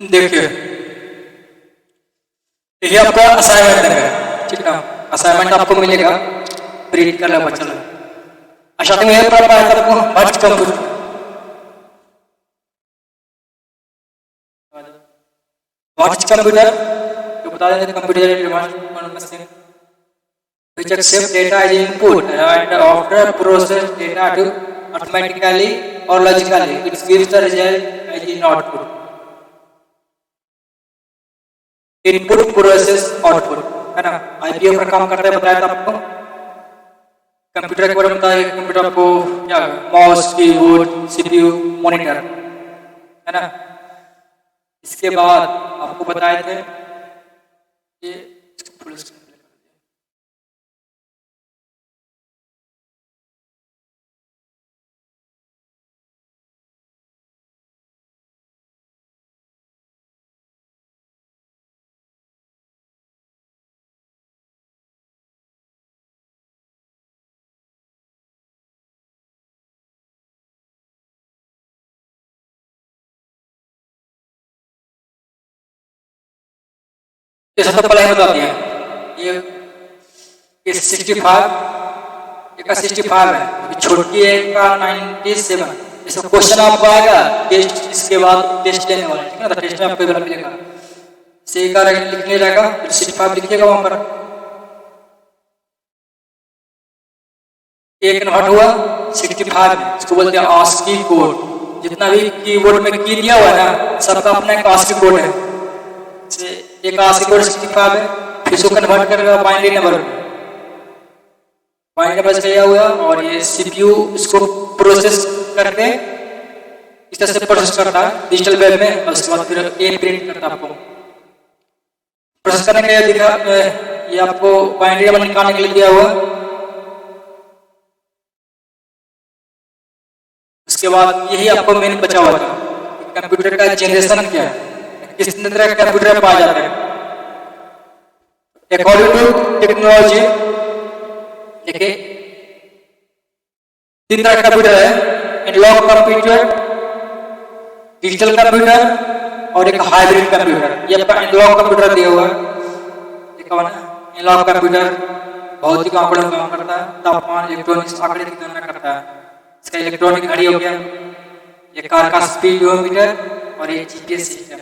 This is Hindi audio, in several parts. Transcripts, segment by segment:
देखिए, ये आपका असाइनमेंट है, ठीक है ना। असाइनमेंट आपको मिलेगा, प्रिंट करना बच्चा लोग। अच्छा, तो ये पढ़ पाया आपको व्हाट्स कंप्यूटर, व्हाट्स कंप्यूटर तो बता दें। Computer machine which accept data as input and after process data to automatically or logically it gives the result as in output. Input process output है ना। आईपीओ पर काम करता है, बताया था आपको। कंप्यूटर के बारे में बताया, कंप्यूटर को क्या माउस, कीबोर्ड, सीपीयू, मॉनिटर है ना। इसके बाद आपको बताए थे ये सब तो पढ़ाई बता दिया। ये 65 का 65 है, छोटी है का 97। इसका क्वेश्चन आपको आएगा टेस्ट, इसके बाद टेस्ट लेने वाला, ठीक है ना। टेस्ट में आपको पेपर मिलेगा, सही का लिखने जाएगा, 65 लिखिएगा वहां पर। एक नोट हुआ 65 में, इसको बोलते हैं आस्की कोड। जितना भी कीबोर्ड में की दिया हुआ है ना, सबका अपना एक आस्की कोड है। एक आस्की कोड 65 है, फिर इसको कन्वर्ट करेगा बाइनरी नंबर में। बाइनरी नंबर से लिया हुआ, और ये सीपीयू इसको प्रोसेस करके इस तरह से प्रोसेस करता है डिजिटल वेब में, और उसके बाद फिर ए प्रिंट करता है आपको। प्रोसेस करने के लिए दिखा, ये आपको बाइनरी नंबर निकालने के लिए दिया हुआ। उसके बाद यही आपको मेन बचा हुआ था, कंप्यूटर का जनरेशन क्या है, किस तरह का कंप्यूटर पाया जाता है। अकॉर्डिंग टू टेक्नोलॉजी देखिए 3 तरह का कंप्यूटर है, एनालॉग कंप्यूटर, डिजिटल कंप्यूटर और एक हाइब्रिड कंप्यूटर। ये आपका एनालॉग कंप्यूटर दिया हुआ है, एनालॉग कंप्यूटर भौतिक आंकड़ों में काम करता है, तापमान, इलेक्ट्रॉनिक्स आंकड़े की गणना करता है। इसका इलेक्ट्रॉनिक घड़ी हो गया, ये कार का स्पीडोमीटर और ये जीपीएस सिस्टम।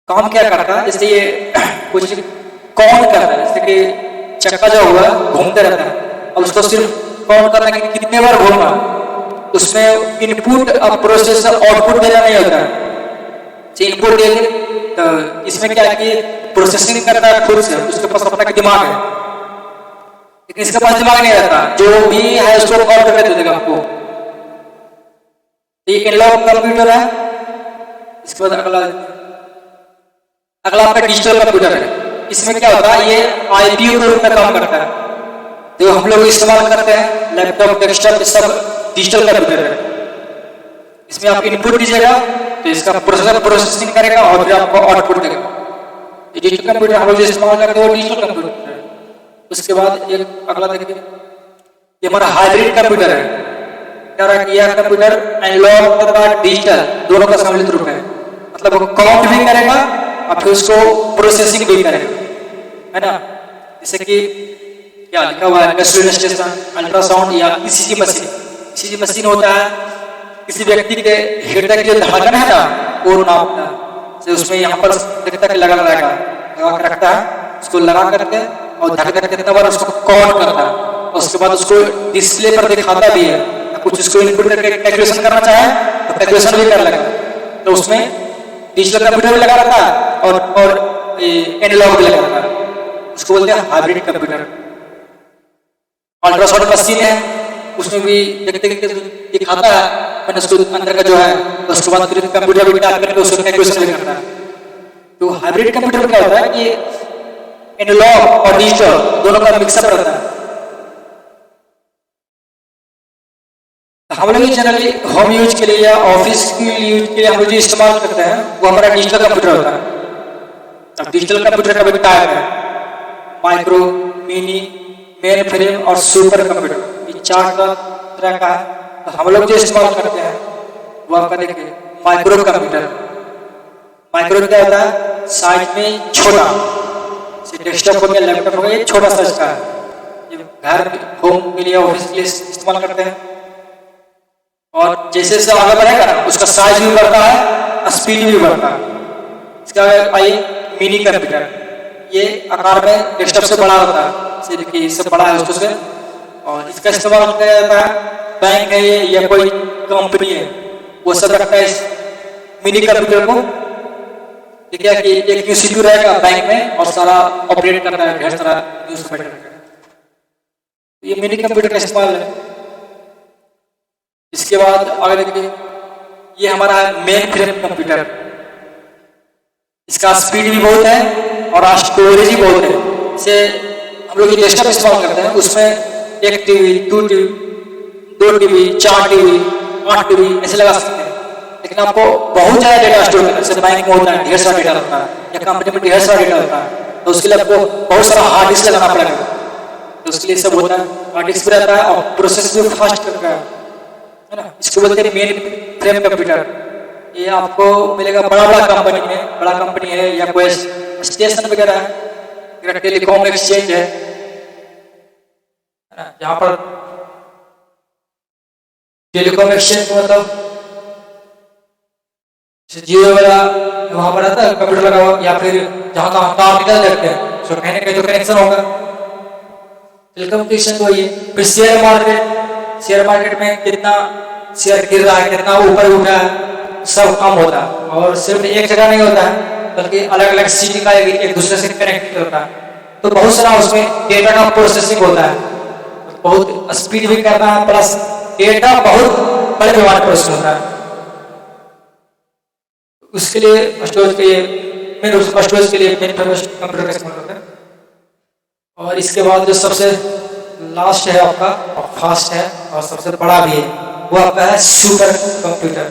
काम क्या करता है, जैसे ये कुछ काउंट करता है, जैसे कि चक्का जो हुआ घूमते रहता है, और उसको सिर्फ काउंट करना कि कितने बार घूमा। उसमें इनपुट और प्रोसेसर आउटपुट देना नहीं होता है। इनपुट देंगे तो इसमें क्या है कि प्रोसेसिंग करता है खुद से, उसके पास अपना दिमाग है, लेकिन इसके पास दिमाग नहीं रहता। जो भी है उसको काउंट करके दे देगा आपको। ये एनालॉग कंप्यूटर है। इसके बाद अगला आपका डिजिटल कंप्यूटर है। इसमें क्या होता है, ये आईपीओ के रूप में काम करता है, तो हम लोग इस्तेमाल करते हैं लैपटॉप, डेस्कटॉप, सब डिजिटल कंप्यूटर है। इसमें आप इनपुट दीजिएगा तो इसका प्रोसेसर प्रोसेसिंग करेगा और फिर आपको आउटपुट देगा। ये डिजिटल कंप्यूटर हम लोग जो इस्तेमाल करते हैं वो डिजिटल कंप्यूटर है। उसके बाद एक अगला देखिए, ये हमारा हाइब्रिड कंप्यूटर है। क्या रहा कि यह कंप्यूटर एनालॉग तथा डिजिटल दोनों का सम्मिलित रूप है, मतलब वो काउंट भी करेगा और फिर उसको प्रोसेसिंग भी करेगा, है ना। जैसे कि क्या लिखा हुआ है, स्टेशन, अल्ट्रासाउंड या ईसीजी मशीन। ईसीजी मशीन होता है किसी व्यक्ति के हृदय की जो धड़कन है ना वो नापता है। उसमें यहाँ पर देखता है लगा रहेगा, लगा कर रखता है, उसको लगा करके और धड़कन कितना बार उसको काउंट करता है, और उसके बाद उसको डिस्प्ले पर दिखाता भी है। कुछ उसको इनपुट करके कैलकुलेशन करना चाहे तो कैलकुलेशन भी कर लेगा। तो उसमें डिजिटल कंप्यूटर भी लगा रहता है और एनालॉग भी लगा रहता है। उसको बोलते हैं हाइब्रिड कंप्यूटर। अल्ट्रासाउंड मशीन है, उसमें भी देखते दिखाता है, मैंने उसको अंदर का जो है, उसके बाद फिर कंप्यूटर भी डाल करके उसको कैलकुलेशन भी करता है। तो हाइब्रिड कंप्यूटर क्या होता है कि एनालॉग और डिजिटल दोनों का मिक्सअप रहता है। हम लोग जनरली होम यूज के लिए या ऑफिस के यूज के लिए हम लोग जो इस्तेमाल करते हैं वो हमारा डिजिटल कंप्यूटर होता है। अब डिजिटल कंप्यूटर का भी टाइप है, माइक्रो, मिनी, मेन फ्रेम और सुपर कंप्यूटर। ये 4 तरह का है। तो हम लोग जो इस्तेमाल करते हैं वो आपका देखिए माइक्रो कंप्यूटर। माइक्रो क्या होता है, साइज में छोटा, डेस्कटॉप हो गया, लैपटॉप हो गया, छोटा साइज का है, ये घर होम के लिए, ऑफिस के लिए इस्तेमाल करते हैं। और जैसे जैसे आगे बढ़ेगा ना उसका साइज भी बढ़ता है, स्पीड भी बढ़ता है। इसका आइए मिनी कंप्यूटर, ये आकार में डेस्कटॉप से बड़ा होता है, सिर्फ कि इससे बड़ा है उससे, और इसका इस्तेमाल किया जाता है बैंक है ये या कोई कंपनी है वो सब रखता है इस मिनी कंप्यूटर को। ठीक है कि एक यूसीपी रहेगा बैंक में और सारा ऑपरेट करता है, ढेर सारा यूज करता है। ये मिनी कंप्यूटर का इस्तेमाल है। इसके बाद आगे देखिए, ये हमारा मेन फ्रेम कंप्यूटर, इसका स्पीड भी बहुत है और स्टोरेज भी बहुत है। इसे हम लोग डेस्कटॉप इस्तेमाल करते हैं, उसमें 1 TB, 2 TB, 2 TB, 4 TB, 8 TB ऐसे लगा सकते हैं। लेकिन आपको बहुत ज्यादा डेटा स्टोर करना है, जैसे बैंक में होता है ढेर सारा डेटा होता है या कंपनी में ढेर सारा डेटा होता है, तो उसके लिए आपको बहुत सारा हार्ड डिस्क लगाना पड़ेगा। तो उसके लिए सब होता है, हार्ड डिस्क भी रहता है और प्रोसेस भी फास्ट करता है ना। इसको बोलते हैं मेन फ्रेम कंप्यूटर। ये आपको मिलेगा बड़ा बड़ा कंपनी में, बड़ा कंपनी है या कोई स्टेशन वगैरह है, टेलीकॉम एक्सचेंज है ना, जहाँ पर टेलीकॉम एक्सचेंज मतलब जियो वगैरह वहां पर रहता है कंप्यूटर लगा हुआ, या फिर जहाँ का तार निकल देखते हैं तो कहीं ना कहीं तो कनेक्शन होगा। टेलीकम्युनिकेशन तो ये। फिर शेयर मार्केट में कितना शेयर गिर रहा है, कितना ऊपर उठ रहा है, सब काम होता है। और सिर्फ एक जगह नहीं होता है बल्कि अलग अलग सिटी का एक दूसरे से कनेक्ट होता है, तो बहुत सारा उसमें डेटा का प्रोसेसिंग होता है, बहुत स्पीड भी करना है, प्लस डेटा बहुत बड़े पैमाने पर प्रोसेस होता है। उसके लिए स्टोरेज के लिए स्टोरेज के लिए मेन कंप्यूटर का इस्तेमाल होता है। और इसके बाद जो सबसे लास्ट है आपका और फास्ट है और सबसे बड़ा भी है वो आपका है सुपर कंप्यूटर।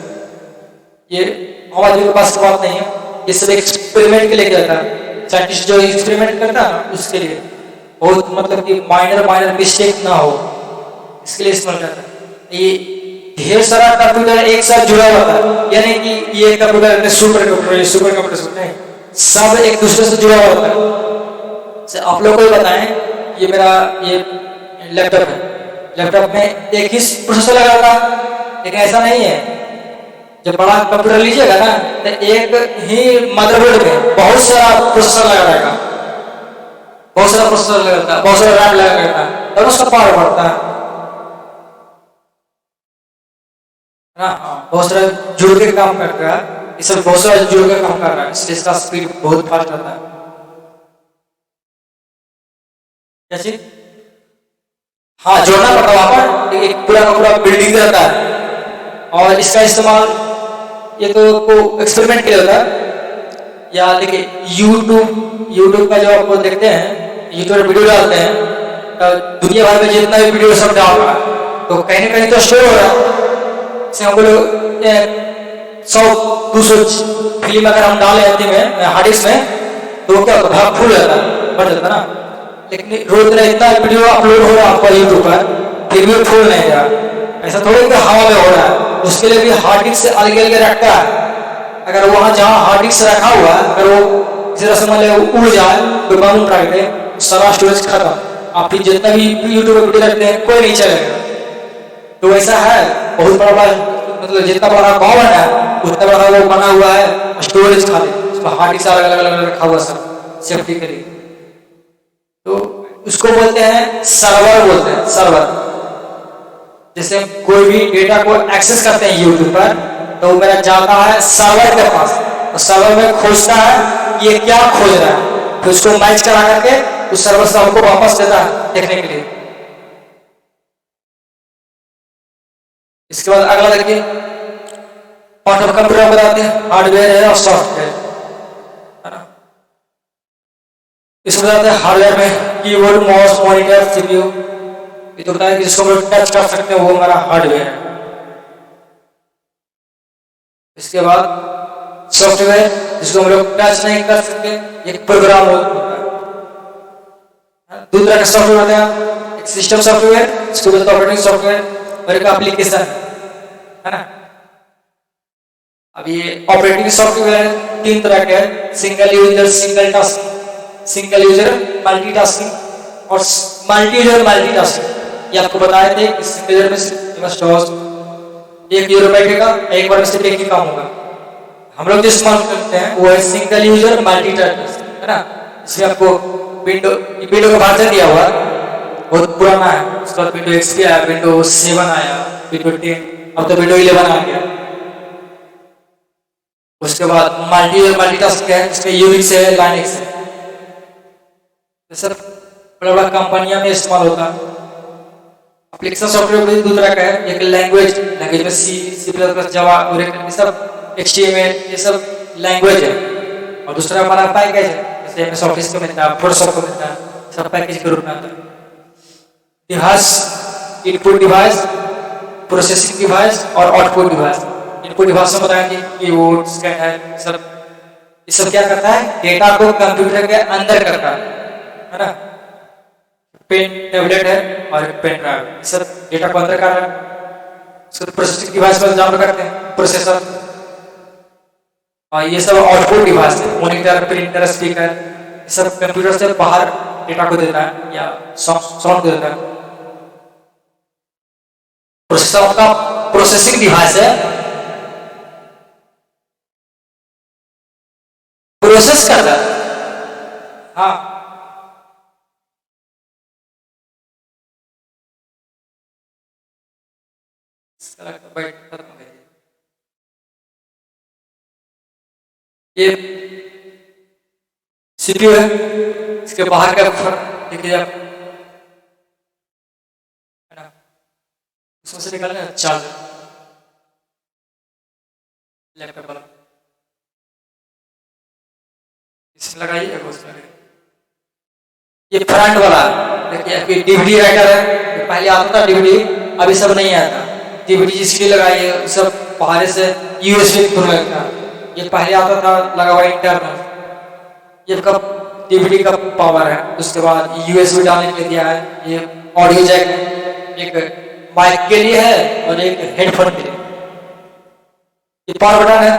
ये हमारे के पास बात नहीं है, ये सब एक्सपेरिमेंट के लिए किया जाता है। साइंटिस्ट जो एक्सपेरिमेंट करता है ना उसके लिए, बहुत मतलब कि माइनर मिस्टेक ना हो इसके लिए इस्तेमाल करता है। ये ढेर सारा कंप्यूटर एक साथ जुड़ा हुआ था, यानी कि ये कंप्यूटर सुपर कंप्यूटर नहीं, सब एक दूसरे से जुड़ा हुआ था। आप लोग को बताएं, ये मेरा ये लैपटॉप है, लैपटॉप में एक ही प्रोसेसर लगा था, लेकिन ऐसा नहीं है। जब बड़ा कंप्यूटर लीजिएगा ना तो एक ही मदरबोर्ड में बहुत सारा प्रोसेसर लगा रहेगा, बहुत सारा प्रोसेसर लगा, बहुत सारा रैम लगा रहता है, और उसका पावर बढ़ता है ना, बहुत सारा जुड़ के काम करता है, ये सब बहुत सारा जुड़ के काम कर रहा है, इसलिए इसका स्पीड बहुत फास्ट रहता है। कैसे? हाँ, जोड़ना पड़ता है वहां पर, एक पूरा का पूरा बिल्डिंग रहता है। और इसका इस्तेमाल ये तो एक्सपेरिमेंट किया जाता है, या देखिए यूट्यूब का जो आपको देखते हैं, यूट्यूब पर वीडियो डालते हैं, तो दुनिया भर में जितना भी वीडियो सब डाल रहा है तो कहीं ना कहीं तो स्टोर हो रहा है। हम लोग 100-200 फिल्म अगर हम डाले हिंदी में हार्ड डिस्क में तो क्या होता है, भाग फुल जाता है, बढ़ जाता है ना। लेकिन रोज इतना वीडियो अपलोड हो रहा है आपका यूट्यूब पर, फिर भी फुल नहीं जा रहा। ऐसा थोड़ी कि हवा में हो रहा है, उसके लिए भी हार्ड डिस्क से अलग अलग रखता है। अगर वहां जहाँ हार्ड डिस्क रखा हुआ है अगर वो किसी तरह से मान लिया उड़ जाए तो कानून उठा के सारा स्टोरेज खत्म, आप फिर जितना भी यूट्यूब पर वीडियो रखते हैं कोई नहीं चलेगा। तो ऐसा है, बहुत बड़ा मतलब जितना बड़ा गाँव है उतना बड़ा वो बना हुआ है स्टोरेज खाली, उसमें हार्ड डिस्क अलग अलग रखा हुआ सब सेफ्टी के लिए। तो उसको बोलते हैं सर्वर, बोलते हैं सर्वर। जैसे कोई भी डेटा को एक्सेस करते हैं यूट्यूब पर तो मेरा जाता है सर्वर के पास, और सर्वर में खोजता है ये क्या खोज रहा है, फिर उसको मैच करा करके उस सर्वर से हमको वापस देता है देखने के लिए। इसके बाद अगला देखिए, पार्ट ऑफ कंप्यूटर बताते हैं, हार्डवेयर है और सॉफ्टवेयर है ना। इसको बताते हैं हार्डवेयर में कीबोर्ड, माउस, मॉनिटर, सीपीयू, ये तो बताया कि जिसको हम लोग टच कर सकते हैं वो हमारा हार्डवेयर है। इसके बाद सॉफ्टवेयर जिसको हम लोग टच नहीं कर सकते, एक प्रोग्राम होता है। दो तरह के सॉफ्टवेयर होते हैं, एक सिस्टम सॉफ्टवेयर जिसको बोलते हैं ऑपरेटिंग सॉफ्टवेयर, और एक एप्लीकेशन है ना। अब ये ऑपरेटिंग सॉफ्टवेयर तीन तरह के हैं, single user single task, single user multitasking और मल्टी यूजर मल्टीटास्किंग। ये आपको बताए थे कि सिंगल यूजर में सिर्फ एक यूजर बैठेगा, एक बार में सिर्फ एक ही काम होगा। हम लोग जो इस्तेमाल करते हैं वो है सिंगल यूजर मल्टीटास्किंग, है ना। इसमें आपको विंडो का वर्जन दिया हुआ है, बहुत पुराना है। उसके बाद विंडो XP आया, विंडो 7 आया, विंडो 10, अब तो विंडो 11 आ गया। उसके बाद मल्टीटास्क है, इसमें यूनिक्स है, लाइनक्स है। ये सब बड़ा बड़ा कंपनियों में इस्तेमाल होता है। एप्लीकेशन सॉफ्टवेयर भी दो तरह का है, एक लैंग्वेज में C++, जावा, ओरेकल, ये सब HTML, ये सब लैंग्वेज है। और दूसरा हमारा पैकेज है, जैसे MS ऑफिस को मिलता है, फोटोशॉप को मिलता है, सब पैकेज के रूप में आता है। Device, input device, processing device और आउटपुट डिवाइस। इनपुट डिवाइस में बताएंगे कीबोर्ड, स्कैनर, सब ये सब क्या करता है, डेटा को कंप्यूटर के अंदर करता है ना। पेन टेबलेट है और पेन ड्राइव, ये सब डेटा को अंदर कर रहा है। उसको प्रोसेसिंग डिवाइस पर डाउनलोड करते हैं, प्रोसेसर। और ये सब आउटपुट डिवाइस है, मॉनिटर, प्रिंटर, स्पीकर, ये सब कंप्यूटर से बाहर डेटा को देता है या साउंड को देता है। प्रोसेसर का प्रोसेसिंग डिवाइस है, प्रोसेस करता है। हाँ, ये CPU है, इसके बाहर का देखिए आप, है ना, उसमें से निकालना चार्जर, लैपटॉप वाला, इसमें लगाइए, उसमें लगाइए। ये फ्रंट वाला देखिए, आपकी DVD राइटर है, पहले आता था DVD, अभी सब नहीं आता। DVD जिसके लिए लगाइए सब बाहर से USB थ्रू लगता है, ये पहले आता था लगा हुआ इंटरनल। ये का DVD का पावर है। उसके बाद USB डालने के लिए दिया है, ये ऑडियो जैक है, एक माइक के लिए है और एक हेडफोन के लिए। ये पावर बटन है,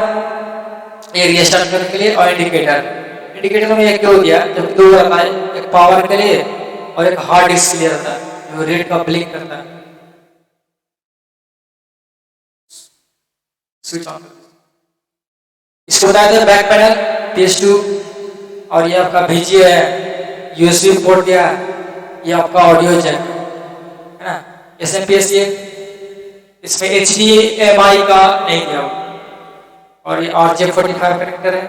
ये रीस्टार्ट करने के लिए, और इंडिकेटर में एक क्यों दिया, जब दो रहता है, एक पावर के लिए और एक हार्ड डिस्क के लिए रहता है, जो रेड का ब्लिंक करता है। स्विच ऑन, इसको बताया था बैक पैनल, PS2, और ये आपका VGA है, USB पोर्ट दिया है, ये आपका ऑडियो जैक है ना। SMPS ये, इसमें HDMI का नहीं दिया हुआ, और ये RJ45 कनेक्टर है।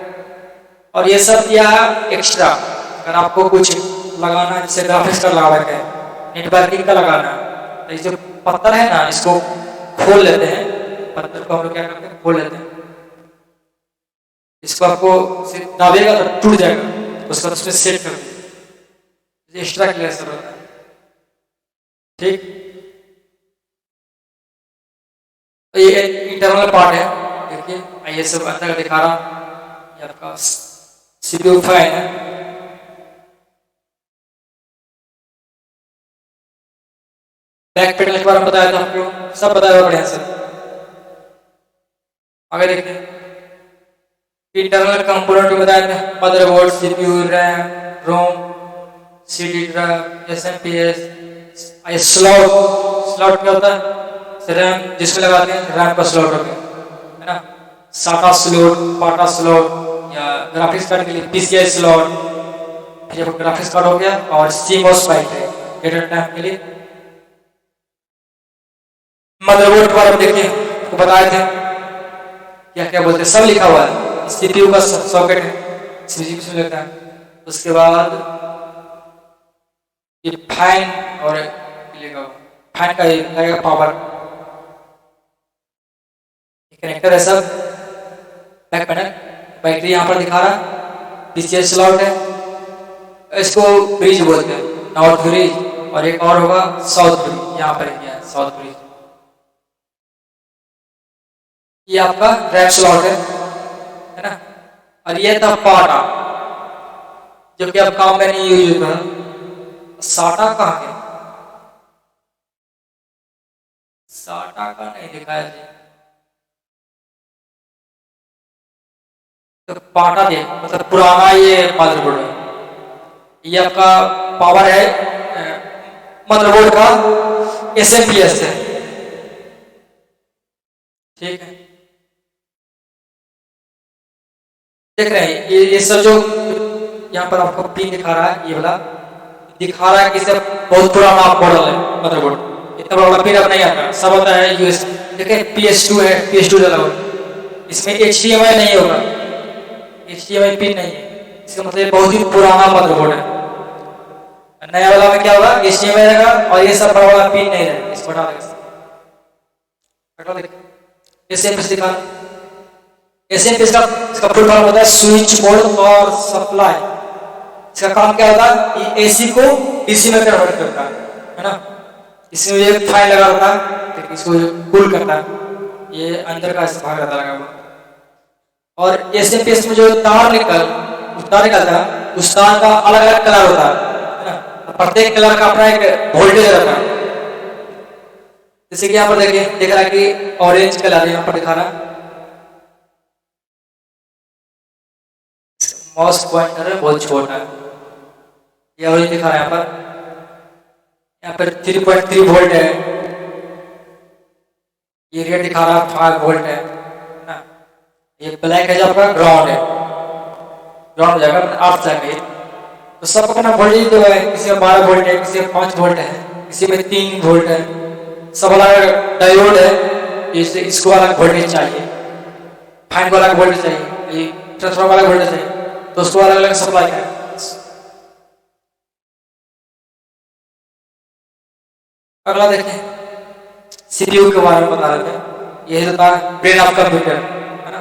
और ये सब दिया एक्स्ट्रा, अगर आपको कुछ लगाना है, जैसे ग्राफिक्स का लगाना है, नेटवर्किंग का लगाना है, तो ये जो पत्थर है ना, इसको खोल लेते हैं, पत्थर को हम लोग क्या करते हैं, खोल लेते हैं। इसको आपको दाबेगा तो टूट जाएगा, उसको उसमें सेट कर दीजिए, एक्स्ट्रा क्लियर सब रहता है। ठीक, तो ये इंटरनल पार्ट है, देखिए ये सब अंदर दिखा रहा हूं। ये आपका CPU फाइल है, बैक पैनल के बारे में बताया था आपको, सब बताया हुआ बढ़िया से। आगे देखते हैं, इंटरनल कंपोनेंट में बताया था, मदरबोर्ड, CPU, रैम, रोम, CD ड्राइव, SMPS, स्लॉट क्या होता है, रैम जिसको लगाते हैं, रैम का स्लॉट हो गया, है ना। SATA स्लॉट, पाटा स्लॉट, या ग्राफिक्स कार्ड के लिए PCI स्लॉट, फिर ग्राफिक्स कार्ड हो गया, और CMOS पाइप है डेटा टाइम के लिए। मदरबोर्ड के बारे में देखिए, आपको बताए थे क्या क्या बोलते हैं, सब लिखा हुआ है। CPU का सॉकेट है, CPU में लगता है। उसके बाद ये फैन, और फैन का ये लगेगा पावर, कनेक्टर है सब। बैक पैनल, बैटरी यहाँ पर दिखा रहा, PCI स्लॉट है, इसको ब्रिज बोलते हैं, नॉर्थ ब्रिज, और एक और होगा साउथ ब्रिज, यहाँ पर क्या है, साउथ ब्रिज। ये आपका रैम स्लॉट है ना। और ये था पाटा, जो कि अब काम में नहीं यूज होता। साटा कहाँ है, साटा का नहीं दिखाया जी। तो पाटा दे मतलब पुराना ये मदरबोर्ड है। ये आपका पावर है मदरबोर्ड का SMPS है, ठीक है। देख रहे हैं ये सब जो यहाँ पर आपको पिन दिखा रहा है, ये वाला दिखा रहा है कि सब बहुत पुराना मॉडल है मदरबोर्ड। इतना बड़ा पिन अब नहीं आता, सब होता है US। देखिए PS2 है, PS2 डाला हुआ, इसमें HDMI नहीं होगा, HDMI पिन नहीं है, इसका मतलब बहुत ही पुराना मदरबोर्ड है। नया वाला में क्या होगा, HDMI रहेगा और ये सब बड़ा वाला पिन नहीं रहेगा, इसको हटा देगा। SMPS दिखा, SMPS का इसका फुल फॉर्म होता है स्विच बोर्ड और सप्लाई। इसका काम क्या होता है, ये AC को DC में कन्वर्ट करता है ना। इसमें एक फाइल लगा होता है, इसको कूल करता है, ये अंदर का भाग रहता लगा हुआ। और SMPS में जो तार निकलता है, उस तार का अलग अलग कलर होता है ना, प्रत्येक कलर का अपना एक वोल्टेज रहता है। जैसे कि यहाँ पर देखिए, दिख रहा है कि ऑरेंज कलर यहाँ पर दिखा रहा है, माउस पॉइंटर है बहुत छोटा है, ये ऑरेंज दिखा रहा है। यहाँ पर 3.3 वोल्ट है, ये रेड दिखा रहा है 5 वोल्ट है ना। ये ब्लैक है जो आपका ग्राउंड है, ग्राउंड हो जाएगा 8 जाएगा। तो सब अपना वोल्टेज जो है, किसी में 12 वोल्ट है, किसी में 5 वोल्ट है, किसी में 3 वोल्ट है, सब अलग डायोड है। इसको अलग वोल्टेज चाहिए, फैन को अलग वोल्टेज चाहिए, ट्रांसफार्मर अलग वोल्टेज चाहिए, तो उसको अलग अलग सप्लाई करें। अगला देखें, CPU के बारे में बता रहे थे। ये होता है ब्रेन ऑफ कंप्यूटर, है ना।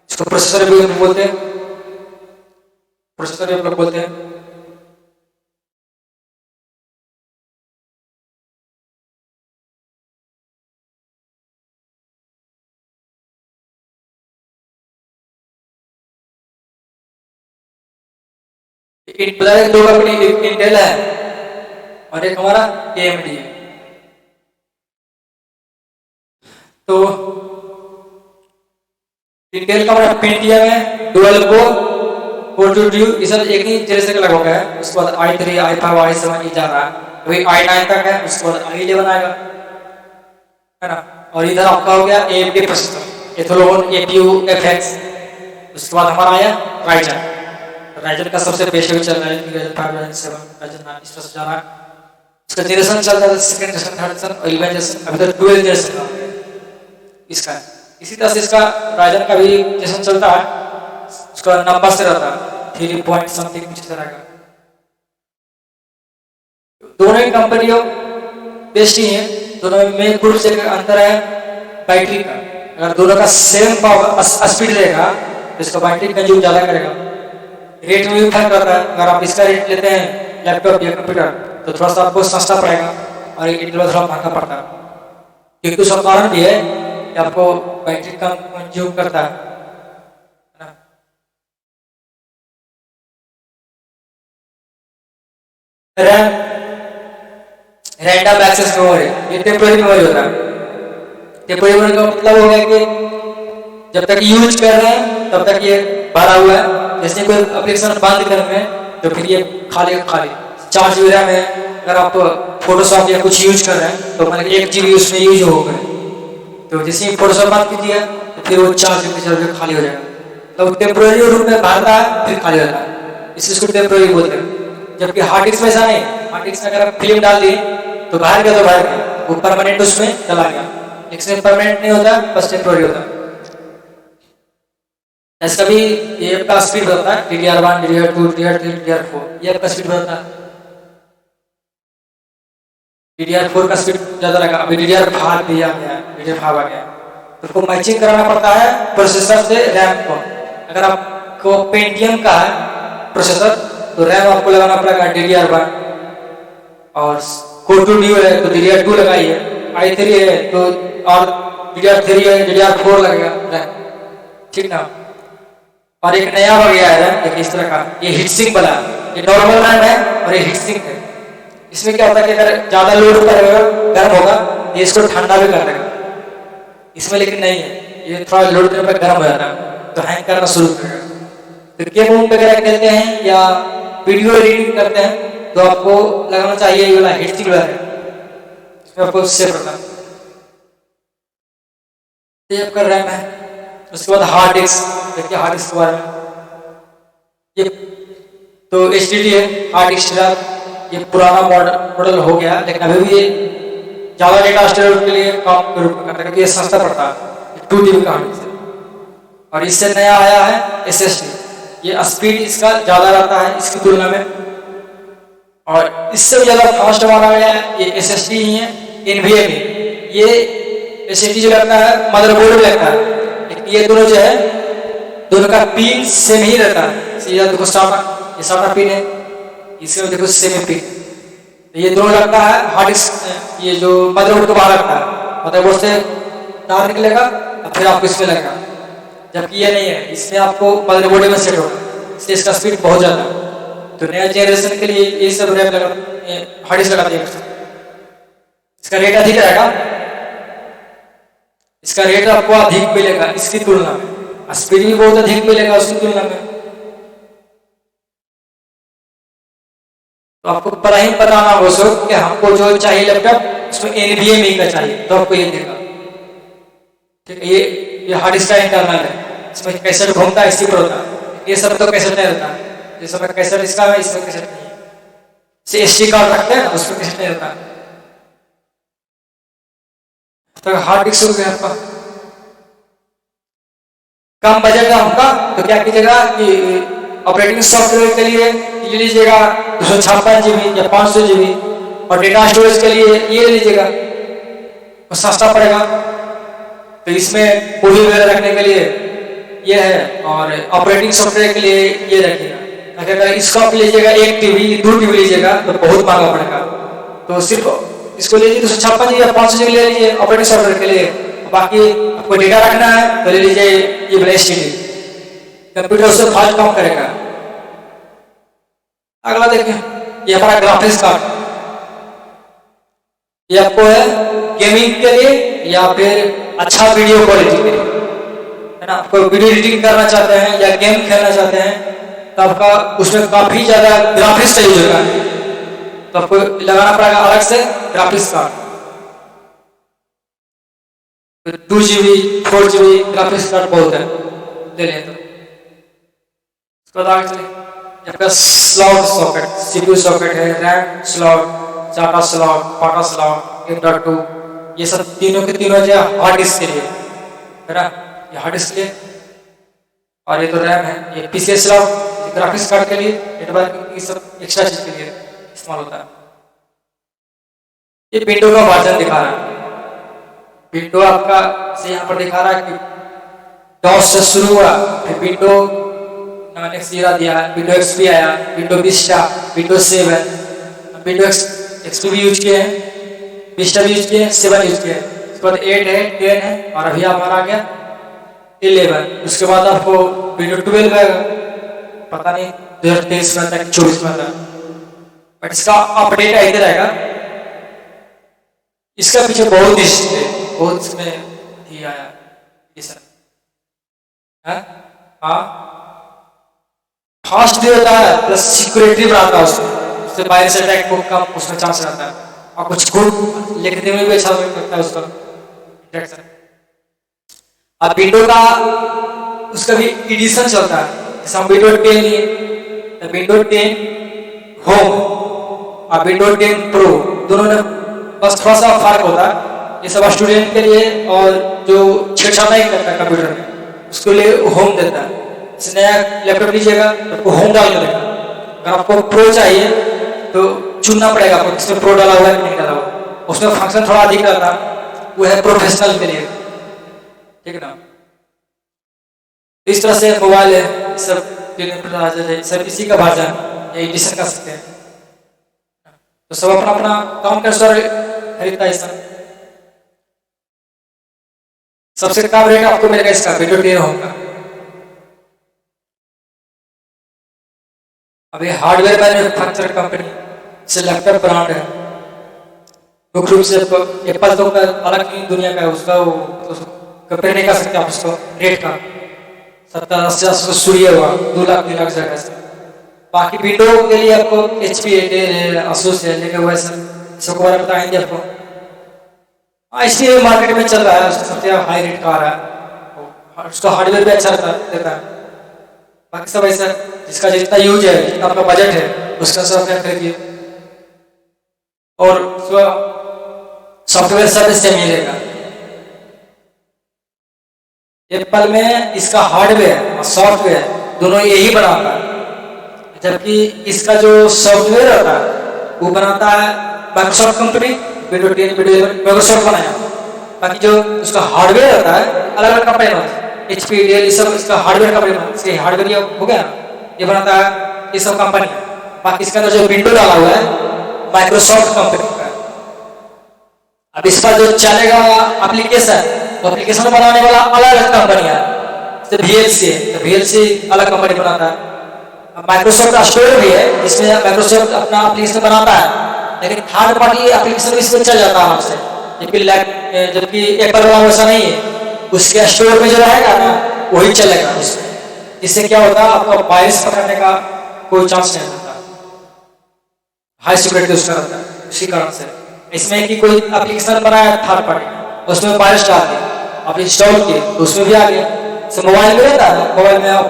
इसको प्रोसेसर भी बोलते हैं, प्रोसेसर भी हम लोग बोलते हैं। दो कंपनी, इंटेल है और एक हमारा AMD है। तो इंटेल का हमारा पेंटियम है, डुअल कोर, 4 ड्यू, ये सब एक ही जनरेशन का लगभग है। उसके बाद i3, i5, i7 ये जा रहा है, अभी i9 तक है, उसके बाद i11 आएगा, है ना। और इधर आपका हो गया AMD processor, Athlon APU FX। उसके बाद हमारा आया राइजन का सबसे बेस्ट चल रहा है, Ryzen 5, Ryzen 7, Ryzen 9 इस तरह से जा रहा है। इसका जनरेशन चल रहा है सेकंड जनरेशन, थर्ड जनरेशन और 11 जनरेशन, अभी तक 12 जनरेशन इसका है। इसी तरह से इसका राइजन का भी जनरेशन चलता है, उसका नंबर से रहता है 3 पॉइंट समथिंग कुछ तरह का। दोनों ही कंपनियों बेस्ट ही है, दोनों में कुछ से अंतर है बैटरी का। अगर दोनों का सेम पावर स्पीड रहेगा तो इसका बैटरी कंज्यूम ज्यादा करेगा। रेट में भी फर्क करता है, अगर आप इसका रेट लेते हैं लैपटॉप या कंप्यूटर तो थोड़ा सा आपको सस्ता पड़ेगा और इंटेल थोड़ा महंगा पड़ता है, क्योंकि उसका कारण भी है कि आपको बैटरी कम कंज्यूम करता है ना। रैंडम एक्सेस मेमोरी, ये टेम्पररी मेमोरी होता है। टेम्पररी मेमोरी का मतलब हो गया कि जब तक यूज कर रहे हैं तब तक ये भरा हुआ है, जैसे कोई एप्लीकेशन बंद कर रहे हैं तो फिर ये खाली 4 GB रैम है। अगर आप फोटोशॉप या कुछ यूज कर रहे हैं तो मतलब 1 GB उसमें यूज हो गए, तो जैसे ही फोटोशॉप बंद कीजिए तो फिर वो 4 GB खाली हो जाएगा। तो टेम्पररी रूप में भरता है फिर खाली हो जाता है, इसको टेम्पररी बोलते हैं। जबकि हार्ड डिस्क में ऐसा नहीं, हार्ड डिस्क में अगर आप फिल्म डाल दिए तो बाहर गया तो बाहर गया, वो परमानेंट उसमें चला गया। इसमें परमानेंट नहीं होता, बस टेम्पररी होता है। इसका भी ये आपका स्पीड होता है DDR1, DDR2, DDR3, DDR4, ये आपका स्पीड होता है। DDR4 का स्पीड ज्यादा लगा, अभी DDR5 भी आ गया, DDR5 आ गया। तो उसको मैचिंग कराना पड़ता है प्रोसेसर से रैम को। अगर आपको पेंटियम का है प्रोसेसर तो रैम आपको लगाना पड़ेगा DDR1, और कोर 2 ड्यू है तो DDR2 लगाइए, i3 है तो और DDR3 है DDR4 लगेगा रैम, ठीक ना। और एक नया हो गया है एक इस तरह का, ये हीट सिंक वाला, ये नॉर्मल रैम है और ये हीट सिंक है। इसमें क्या होता है कि अगर ज्यादा लोड करेगा गर्म होगा ये इसको ठंडा भी कर देगा, इसमें लेकिन नहीं है, ये थोड़ा लोड करने पर गर्म हो जाता है तो हैंग करना शुरू करेगा। तो गेम वगैरह खेलते हैं या वीडियो एडिटिंग करते हैं तो आपको लगाना चाहिए ये वाला हेडसी वाला है, इसमें आपको सेव रखना। ये आपका रैम है। उसके बाद हार्ड डिस्क, देखिए हार्ड डिस्क के बारे में, ये तो HDD है हार्ड डिस्क। ये पुराना मॉडल हो गया, लेकिन अभी भी ये ज़्यादा डेटा स्टोरेज के लिए काम के रूप में करता है क्योंकि ये सस्ता पड़ता है, 2 GB का हार्ड डिस्क है। और इससे नया आया है SSD, ये स्पीड इसका ज़्यादा रहता है इसकी तुलना में, और इससे भी ज़्यादा फास्ट वाला गया है ये SSD ही है, NVMe। ये SSD जो लगता है मदरबोर्ड में लगता है, लेकिन ये दोनों जो है दोनों का पिन सेम ही रहता है। सीधा देखो ये साटा पिन है, इसमें देखो सेम पिन, तो ये दोनों लगता है हार्ड डिस्क, ये जो मदरबोर्ड को बाहर लगता है, मदरबोर्ड से तार निकलेगा और फिर आपको इसमें लगेगा, जबकि ये नहीं है, इसमें आपको मदरबोर्ड में सेट होगा, इसलिए इसका स्पीड बहुत ज़्यादा है। तो नया जनरेशन के लिए ये सब रैम लगा हार्ड डिस्क लगा दिया, इसका रेट अधिक रहेगा, इसका रेट आपको अधिक मिलेगा इसकी तुलना में, स्पीड भी बहुत अधिक मिलेगा उसकी तुलना में। तो आपको पता ही बताना हो कि हमको जो चाहिए लैपटॉप उसमें NVMe का चाहिए, तो आपको ये देगा। ठीक है, ये हार्ड डिस्क का इंटरनल है, इसमें कैसेट घूमता है इसी पर होता है, ये सब तो कैसेट नहीं रहता है, ये सब कैसेट इसका है, इसमें कैसेट नहीं है। से SD कार्ड रखते हैं उसमें कैसेट नहीं रहता है। तो हार्ड डिस्क हो गया आपका। कम बजट है आपका, तो क्या कीजिएगा कि ऑपरेटिंग सॉफ्टवेयर के लिए ये लीजिएगा 256 GB या 500 GB, और डेटा स्टोरेज के लिए ये लीजिएगा, तो सस्ता पड़ेगा। तो इसमें मूवी वगैरह रखने के लिए ये है, और ऑपरेटिंग सॉफ्टवेयर के लिए ये रखिएगा। अगर इसका आप लीजिएगा 1 TB 2 TB लीजिएगा तो बहुत महंगा पड़ेगा, तो सिर्फ इसको लीजिए 256 GB या 500 GB ले लीजिए ऑपरेटिंग सॉफ्टवेयर के लिए। बाकी आपको डेटा रखना है तो ले लीजिए ये वाला SSD, कंप्यूटर उससे फास्ट काम करेगा। अगला देखिए, ये हमारा ग्राफिक्स कार्ड, ये आपको है गेमिंग के लिए या फिर अच्छा वीडियो क्वालिटी के लिए, है ना। आपको वीडियो एडिटिंग करना चाहते हैं या गेम खेलना चाहते हैं तो आपका उसमें काफी ज्यादा ग्राफिक्स चाहिए होगा, तो आपको लगाना पड़ेगा अलग से graphics card. 2 GB 4 GB graphics card बहुत है, ले लें तो। उसके बाद आगे चले, आपका स्लॉट सॉकेट, CPU सॉकेट है, रैम स्लॉट, SATA स्लॉट, फाटा स्लॉट, M.2, ये सब तीनों के तीनों जो हार्ड डिस्क के लिए, है ना, ये हार्ड डिस्क के लिए, और ये तो रैम है, ये PCI स्लॉट ग्राफिक्स कार्ड के लिए, ये सब एक्स्ट्रा चीज के लिए इस्तेमाल होता है। ये विंडो का वर्जन दिखा रहा है, विंडो आपका से यहाँ पर दिखा रहा है कि DOS से शुरू हुआ, फिर विंडो 9X दिया, विंडो XP आया, window Vista, window 7, window XP भी यूज किए हैं, Vista भी यूज किए हैं, 7 यूज किए हैं, उसके बाद 8 है, 10 है, और अभी हमारा आ गया 11। उसके बाद आपको विंडो 12 आएगा, पता नहीं 2023 में आता है 24 में आता है, बट इसका अपडेट आते रहेगा। इसका पीछे बहुत हिस्ट्री है, बहुत इसमें ही आया ये सर, हाँ फास्ट भी होता है प्लस सिक्योरिटी बढ़ाता है उससे वायरस अटैक को कम उसमें चांस रहता है, और कुछ गुड लिखने में भी अच्छा लगता है उसका इंटरेक्शन। अब विंडो का उसका भी एडिशन चलता है, जैसे हम विंडो 10 लिए तो विंडो 10 होम और विंडो 10 प्रो दोनों में बस थोड़ा सा फर्क होता है। ये सब स्टूडेंट के लिए और जो छेड़छाड़ नहीं करता है कंप्यूटर में उसके लिए होम देता है। नया लैपटॉप लीजिएगा तो आपको होम डाल के देगा, अगर आपको प्रो चाहिए तो चुनना पड़ेगा आपको किसमें प्रो डाला हुआ है नहीं डाला हुआ, उसमें फंक्शन थोड़ा अधिक रहता है, वो है प्रोफेशनल के लिए, ठीक है ना। इस तरह से मोबाइल है सब इसी का वर्जन या एडिशन कर सकते हैं, तो सब अपना अपना काम का अनुसार खरीदता है इसका। सबसे कम रेट आपको मिलेगा इसका विंडो 10 होगा। अभी हार्डवेयर मैन्युफैक्चर कंपनी से लैपटॉप ब्रांड है, मुख्य रूप से एप्पल तो अलग ही दुनिया का है, उसका वो कंपेयर नहीं कर सकते आप उसको रेट का। 70-80 सूर्य हुआ 2 लाख 3 लाख जाएगा सर। बाकी विंडो के लिए आपको HP है, Asus है, लेकिन वैसे सबको बारे में बताएंगे आपको। हाँ इसलिए मार्केट में चल रहा है, उसका सबसे हाई रेट का आ रहा है, उसका हार्डवेयर भी अच्छा देता है। बाकी सब ऐसा जिसका जितना यूज है, जितना आपका बजट है, उसका सब अपना खरीदिए और सॉफ्टवेयर सर्विस से मिलेगा। एप्पल में इसका हार्डवेयर और सॉफ्टवेयर दोनों यही बनाता है, जबकि इसका जो सॉफ्टवेयर होता है वो बनाता है Microsoft company, Windows 10 Windows 11 Microsoft बनाया। बाकी जो उसका हार्डवेयर होता है अलग अलग कंपनी बनाती है, HP Dell ये सब इसका हार्डवेयर कंपनी बनाती है। हार्डवेयर ये हो गया, ये बनाता है ये सब कंपनी। बाकी इसके अंदर जो विंडो डाला हुआ है माइक्रोसॉफ्ट कंपनी का। अब इसका जो चलेगा एप्लीकेशन, तो एप्लीकेशन बनाने वाला अलग अलग कंपनी है, जैसे VLC है, तो VLC अलग कंपनी बनाता है। माइक्रोसॉफ्ट स्टोर भी है जिसमें माइक्रोसॉफ्ट अपना एप्लीकेशन बनाता है, लेकिन थर्ड पार्टी एप्लीकेशन भी इसमें चल जाता है आराम से, जबकि एप्पल वाला वैसा नहीं है। उसके स्टोर में जो रहेगा ना वही चलेगा उसमें। इससे क्या होता है, आपको वायरस पकड़ने का कोई चांस नहीं होता, हाई सिक्योरिटी उसका रहता है। उसी कारण से इसमें कि कोई एप्लीकेशन बनाया थर्ड पार्टी, उसमें वायरस डाल दिया, आप इंस्टॉल किए तो उसमें भी आ गया। मोबाइल में रहता है, मोबाइल में आप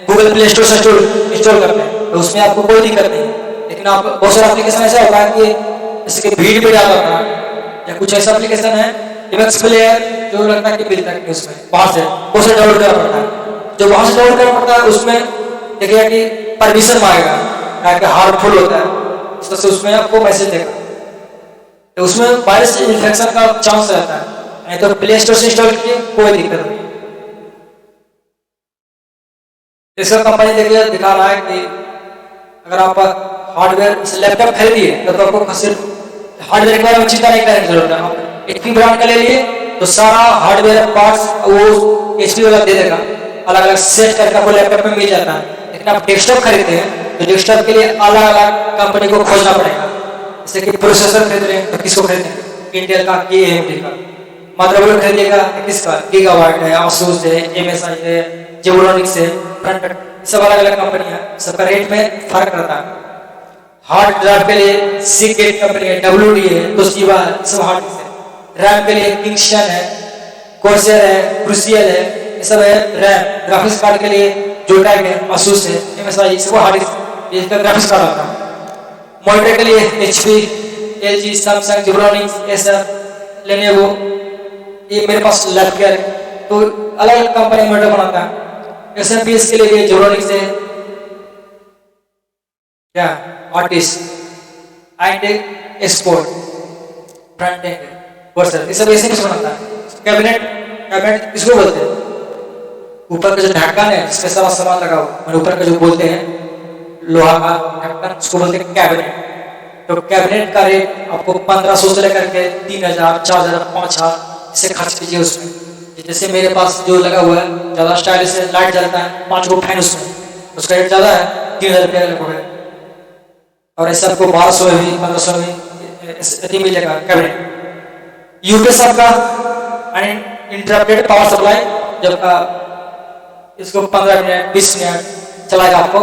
गूगल प्ले स्टोर से इंस्टॉल करते हैं तो उसमें आपको कोई दिक्कत नहीं। लेकिन आप बहुत सारे एप्लीकेशन ऐसा होता है कि जैसे कि भीड़ भी डाल रहा है या कुछ ऐसा एप्लीकेशन है इमेक्स प्लेयर जो लगता है कि मिलता है उसमें वहां से वो से डाउनलोड करना पड़ता है। जो वहां से डाउनलोड करना पड़ता है उसमें देखिएगा कि परमिशन मांगेगा, ताकि हार्मफुल होता है, इस तरह से उसमें आपको मैसेज देगा, तो उसमें वायरस इन्फेक्शन का चांस रहता है। नहीं तो प्ले स्टोर से इंस्टॉल किए कोई दिक्कत नहीं। इसका कंपनी देखिए दिखा रहा है कि अगर आप हार्डवेयर लैपटॉप खरीदिए तो आपको सिर्फ हार्डवेयर के बारे में चिंता नहीं करने की जरूरत है। आप HP ब्रांड का ले लिए तो सारा हार्डवेयर पार्ट्स वो HP वाला दे देगा, अलग अलग सेट करके आपको लैपटॉप में मिल जाता है। लेकिन आप डेस्कटॉप खरीदते हैं तो डेस्कटॉप के लिए अलग अलग कंपनी को खोजना पड़ेगा। जैसे कि प्रोसेसर खरीद रहे हैं तो किसको खरीदें, इंटेल का कि AMD का। मदरबोर्ड खरीदिएगा तो किसका, गीगाबाइट है, Asus है, MSI है, जेब्रोनिक्स है, सब अलग अलग कंपनी है, सबका रेट में फर्क रहता है। हार्ड ड्राइव के लिए सीगेट कंपनी है, WD है, तोशिबा सब हार्ड डिस्क है। रैम के लिए किंगस्टन है, कोर्सेर है, क्रूसियल है, ये सब है। रैम ग्राफिक्स कार्ड के लिए जोटैक है, Asus है, MSI सब हार्ड डिस्क इसका ग्राफिक्स कार्ड आता है। मॉनिटर के लिए HP, LG, सैमसंग, जेब्रोनिक्स ये सब, लेनोवो, ये मेरे पास लैपटॉप है, तो अलग अलग कंपनी मॉनिटर बनाता है। SMPS के लिए भी जेब्रोनिक्स है, क्या artist and export front and वर्सर, ये सब ऐसे बनाता है। कैबिनेट किसको बोलते हैं, ऊपर का जो ढक्कन है जिसमें सारा सामान लगा हुआ, और ऊपर का जो बोलते हैं लोहा का ढक्कन उसको बोलते हैं कैबिनेट। तो कैबिनेट का रेट आपको 1500 से लेकर के 3000, 4000, 5000 से खर्च कीजिए उसमें। जैसे मेरे पास जो लगा हुआ है ज्यादा स्टाइलिश है, लाइट जलता है, 5 गो फैन उसमें, उसका रेट ज्यादा है, 3000 रुपया लगभग है। और ऐसे आपको 1200 में भी 1500 में मिलेगा कैबिनेट। यूपीएस आपका अनइंटरप्टेड पावर सप्लाई, जब इसको 15 मिनट 20 मिनट चलाएगा आपको।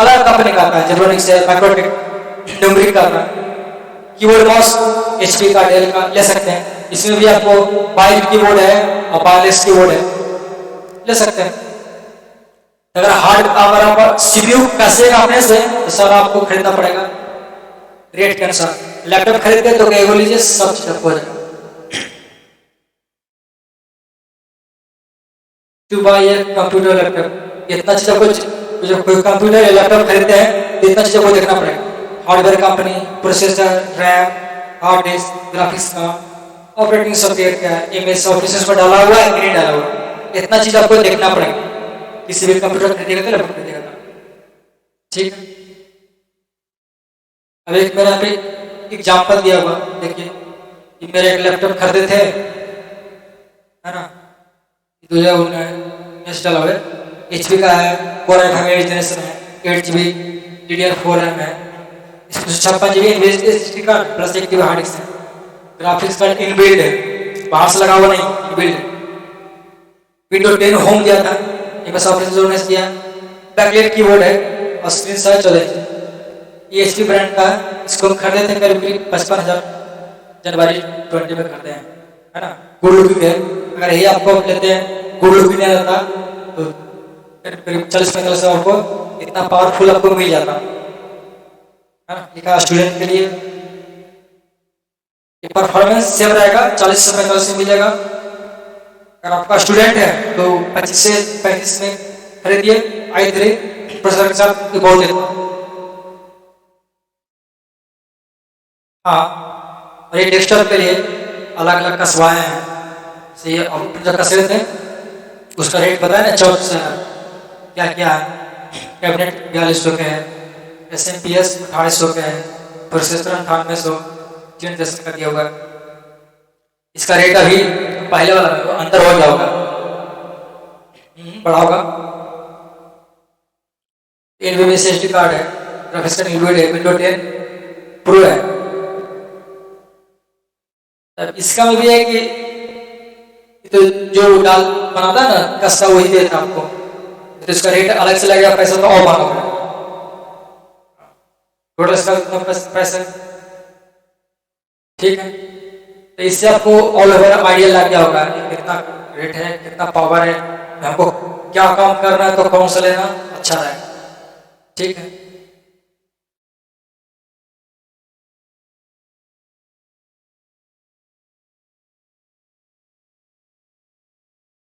अलग कंपनी का आता है, जेब्रोनिक्स है, माइक्रोटेक, न्यूमेरिक का आता है। कीबोर्ड माउस HP का, डेल का ले सकते हैं। इसमें भी आपको वाइड कीबोर्ड है और वायरलेस कीबोर्ड है, ले सकते हैं। अगर अगर आप CPU कसेगा अपने से तो सर आपको खरीदना पड़ेगा रेट के अनुसार। लैपटॉप खरीदते तो क्या लीजिए, सब चीज आपको हो जाएगा। To buy a computer laptop, इतना चीज आपको, जो कोई कंप्यूटर या लैपटॉप खरीदते हैं तो इतना चीज आपको देखना पड़ेगा। Hardware company, processor, RAM, hard disk, graphics का, ऑपरेटिंग सॉफ्टवेयर क्या है, MS ऑफिस में डाला हुआ है कि नहीं डाला हुआ है, इतना चीज आपको देखना पड़ेगा किसी भी कंप्यूटर खरीदेगा तो लैपटॉप खरीदेगा। ठीक है, अब एक मैंने यहाँ पे एग्जाम्पल दिया हुआ, देखिए कि मेरे एक लैपटॉप खरीदे थे, है ना, 2019 डाला हुआ है, HP का है, Core i5 8th जनरेशन है, 8GB DDR4 RAM है, इसमें 56GB SSD card plus 1 hard disk है। ग्राफिक्स कार्ड इनबिल्ड है, बाहर से लगा हुआ नहीं, इनबिल्ड है। विंडोज 10 होम दिया था, MS ऑफिस जोड़ने से किया। बैकलाइट कीबोर्ड है और स्क्रीन साइज 14 इंच। ये HP ब्रांड का है, इसको हम खरीदे थे करीब 55,000 जनवरी 20 में खरीदे हैं, है ना। गुड लुकिंग है, अगर ये आपको लेते हैं गुड लुकिंग नहीं रहता तो करीब 40-45 आपको इतना पावरफुल आपको मिल जाता है ना। लिखा स्टूडेंट के लिए परफॉर्मेंस सेम रहेगा, 40 से 45 में मिलेगा। अगर आपका स्टूडेंट है तो 25 से 35 में खरीदिए। i3 प्रोसेसर के साथ ये बहुत देता। हाँ, और ये डेस्कटॉप के लिए अलग अलग कसवाएं हैं। से ये जो कसे थे उसका रेट पता है ना, 14,000 क्या क्या है। कैबिनेट 4200 के है, SMPS 1800 के है, प्रोसेसर 9800 10 का दिया होगा। इसका रेट अभी पहले वाला तो अंतर हो गया होगा, बड़ा होगा। NVMe SSD कार्ड है, ग्राफिक्स कार्ड इंक्लूडेड है, विंडो 10 प्रो है। अब इसका में भी है कि तो जो डाल बनाता है ना कस्सा वही देता आपको, तो इसका रेट अलग से लगेगा, पैसा तो और मांगोगे। टोटल इसका कितना पैसा, ठीक है। तो इससे आपको ऑल ओवर आइडिया लग गया होगा कि कितना रेट है, कितना पावर है, हमको क्या काम करना है तो कौन सा लेना अच्छा रहेगा, ठीक है।